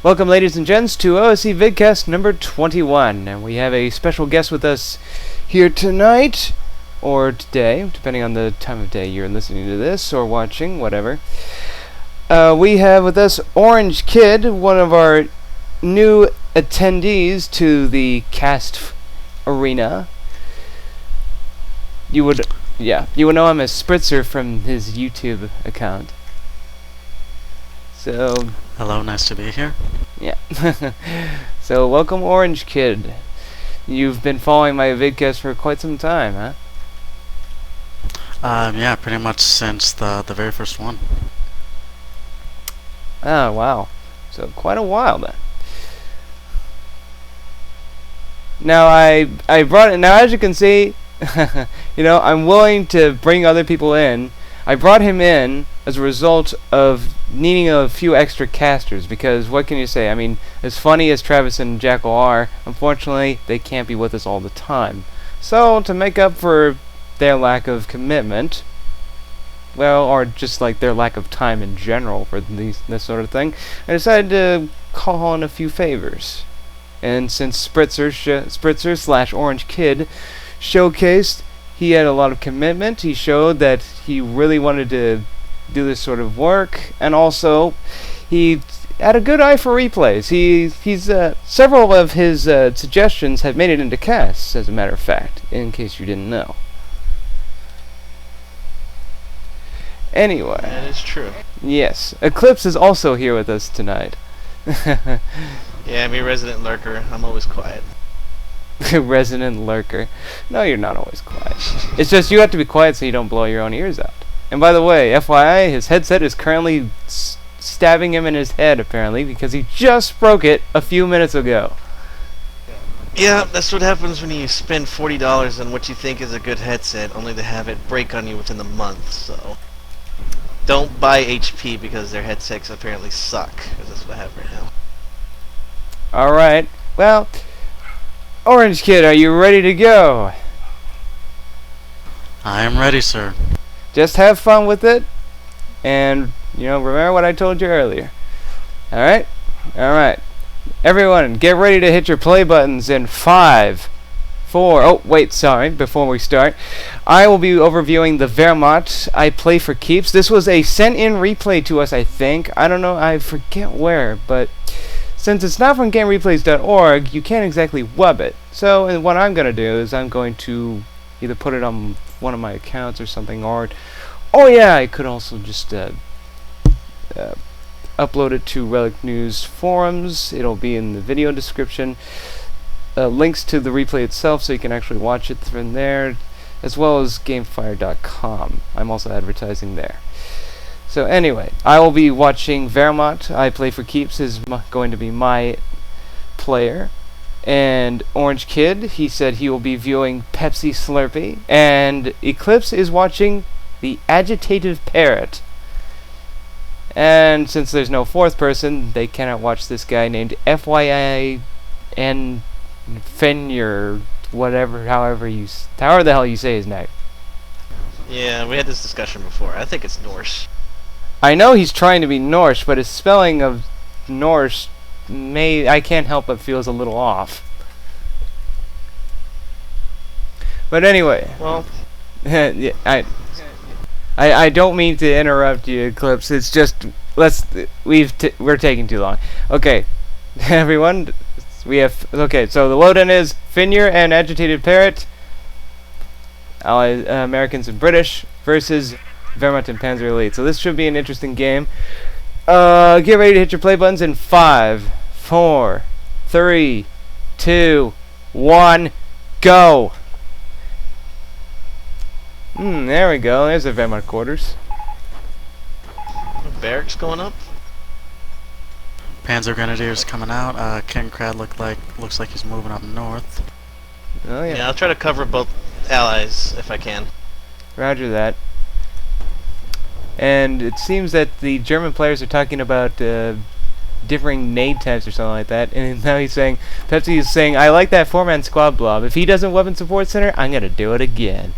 Welcome, ladies and gents, to OSC Vidcast number 21, and we have a special guest with us here tonight, or today, depending on the time of day you're listening to this, or watching, whatever. We have with us Orangekid, one of our new attendees to the cast arena. You would know him as Spritzer from his YouTube account. So, hello, nice to be here. Yeah. So, welcome, Orangekid. You've been following my vidcast for quite some time, huh? Yeah, pretty much since the very first one. Oh, wow. So, quite a while then. Now, I brought it. Now, as you can see, I'm willing to bring other people in. I brought him in as a result of needing a few extra casters, because what can you say? I mean, as funny as Travis and Jackal are, unfortunately, they can't be with us all the time. So, to make up for their lack of commitment, well, or just like their lack of time in general for this sort of thing, I decided to call in a few favors. And since Spritzer / Orangekid showcased he had a lot of commitment, he showed that he really wanted to do this sort of work, and also he had a good eye for replays. He's several of his suggestions have made it into casts, as a matter of fact, in case you didn't know. Anyway. That is true. Yes. Eclipse is also here with us tonight. Yeah, I'm a resident lurker. I'm always quiet. Resident lurker. No, you're not always quiet. It's just you have to be quiet so you don't blow your own ears out. And by the way, FYI, his headset is currently stabbing him in his head, apparently, because he just broke it a few minutes ago. Yeah, that's what happens when you spend $40 on what you think is a good headset, only to have it break on you within the month, so... Don't buy HP because their headsets apparently suck, because that's what I have right now. Alright, well... Orangekid, are you ready to go? I am ready, sir. Just have fun with it, and, remember what I told you earlier. Alright? Alright. Everyone, get ready to hit your play buttons in 5, 4... Oh, wait, sorry, before we start. I will be overviewing the Wehrmacht Iplayforkeeps. This was a sent-in replay to us, I think. I don't know, I forget where, but... Since it's not from GameReplays.org, you can't exactly web it. So what I'm going to do is I'm going to either put it on one of my accounts or something, or... Oh yeah, I could also just upload it to Relic News forums. It'll be in the video description. Links to the replay itself so you can actually watch it from there, as well as Gamefire.com. I'm also advertising there. So anyway, I will be watching Wehrmacht. Iplayforkeeps is going to be my player. And Orangekid, he said he will be viewing PepsiSlurpee. And Eclipse is watching the Agitatedparrot. And since there's no fourth person, they cannot watch this guy named Fynyr, however the hell you say his name. Yeah, we had this discussion before. I think it's Norse. I know he's trying to be Norse, but his spelling of Norse I can't help but feels a little off. But anyway, well, yeah, I don't mean to interrupt you, Eclipse. It's just we're taking too long. Okay, everyone, so the load-in is Fynyr and Agitatedparrot, Americans and British versus Wehrmacht and Panzer Elite. So this should be an interesting game. Get ready to hit your play buttons in 5, 4, 3, 2, 1, go! There we go. There's the Wehrmacht quarters. Barracks going up. Panzer Grenadiers coming out. Ken Crad looks like he's moving up north. Oh yeah. Yeah, I'll try to cover both allies if I can. Roger that. And it seems that the German players are talking about differing nade types or something like that. And now Pepsi is saying, I like that 4-man squad blob. If he doesn't weapon support center, I'm going to do it again.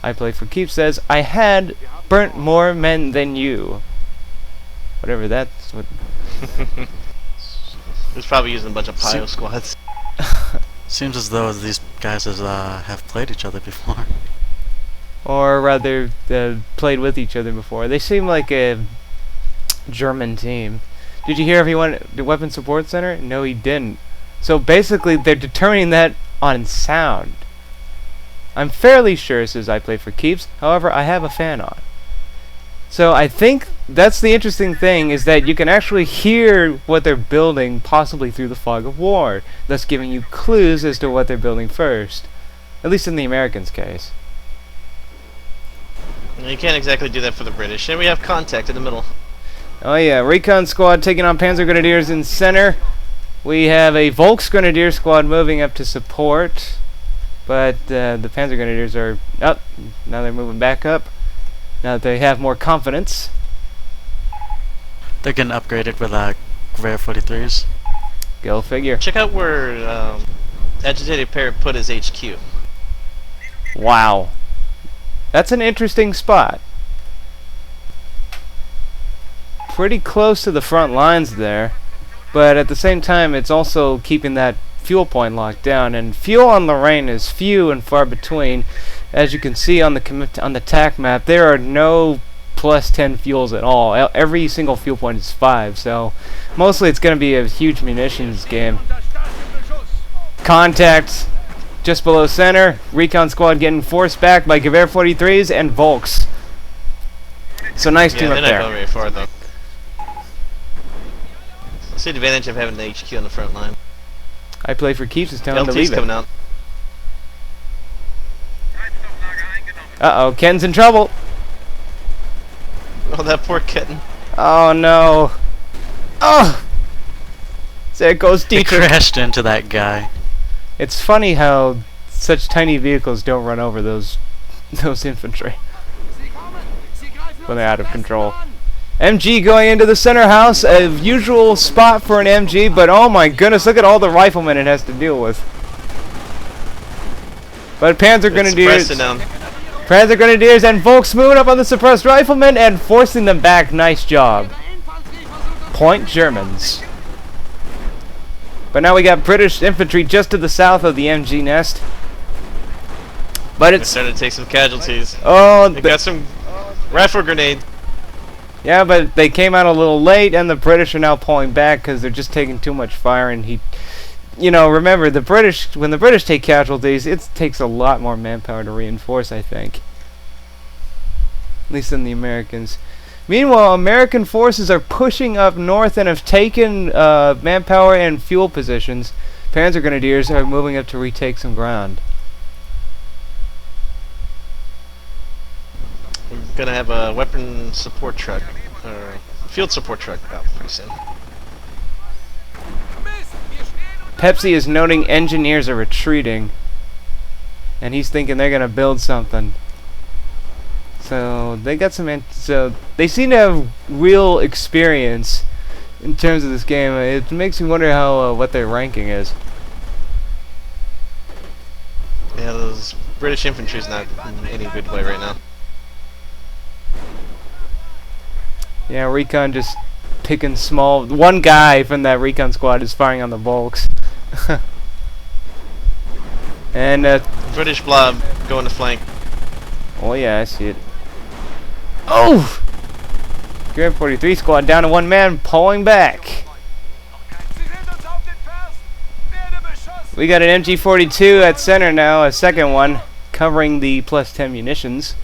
Iplayforkeeps says, I had burnt more men than you. Whatever that's what. He's probably using a bunch of Pio squads. Seems as though these guys have played each other before. Or rather, played with each other before. They seem like a German team. Did you hear if he went to Weapon Support Center? No, he didn't. So basically, they're determining that on sound. I'm fairly sure it says Iplayforkeeps. However, I have a fan on. So I think that's the interesting thing, is that you can actually hear what they're building, possibly through the fog of war, thus giving you clues as to what they're building first. At least in the Americans' case. You can't exactly do that for the British. And we have contact in the middle. Oh yeah, Recon Squad taking on Panzer Grenadiers in center. We have a Volksgrenadier squad moving up to support. But the Panzer Grenadiers are up. Now they're moving back up. Now that they have more confidence. They're getting upgraded with Gewehr 43s. Go figure. Check out where Agitated Parrot put his HQ. Wow. That's an interesting spot. Pretty close to the front lines there. But at the same time, it's also keeping that fuel point locked down. And fuel on Lorraine is few and far between. As you can see on the TAC map, there are no plus 10 fuels at all. Every single fuel point is 5, so mostly it's going to be a huge munitions game. Contact just below center. Recon squad getting forced back by Gewehr 43s and Volks. So nice team up they're there. not going very far though. That's the advantage of having the HQ on the front line. Iplayforkeeps is telling them to LT's leave coming it. out. Uh-oh, Ken's in trouble. Oh, that poor kitten. Oh no. Oh! There goes He Dietrich. crashed into that guy. It's funny how such tiny vehicles don't run over those infantry when they're out of control. MG going into the center house, a usual spot for an MG, but oh my goodness, look at all the riflemen it has to deal with. But Panzer Grenadiers and Volks moving up on the suppressed riflemen and forcing them back. Nice job. Point Germans. But now we got British infantry just to the south of the MG nest. But it's starting to take some casualties. Oh, they got some rifle grenades. Yeah, but they came out a little late, and the British are now pulling back because they're just taking too much fire. And you know, remember the British. When the British take casualties, it takes a lot more manpower to reinforce. I think, at least than the Americans. Meanwhile, American forces are pushing up north and have taken manpower and fuel positions. Panzer Grenadiers are moving up to retake some ground. We're gonna have a weapon support truck, or field support truck out pretty soon. Pepsi is noting engineers are retreating, and he's thinking they're gonna build something. So they got some. So they seem to have real experience in terms of this game. It makes me wonder how what their ranking is. Yeah, those British infantry's not in any good way right now. Yeah, Recon just picking small. One guy from that Recon squad is firing on the Volks. And British blob going to flank. oh yeah, I see it. Oh! Grand 43 squad down to one man, pulling back. We got an MG42 at center now, a second one, covering the plus 10 munitions.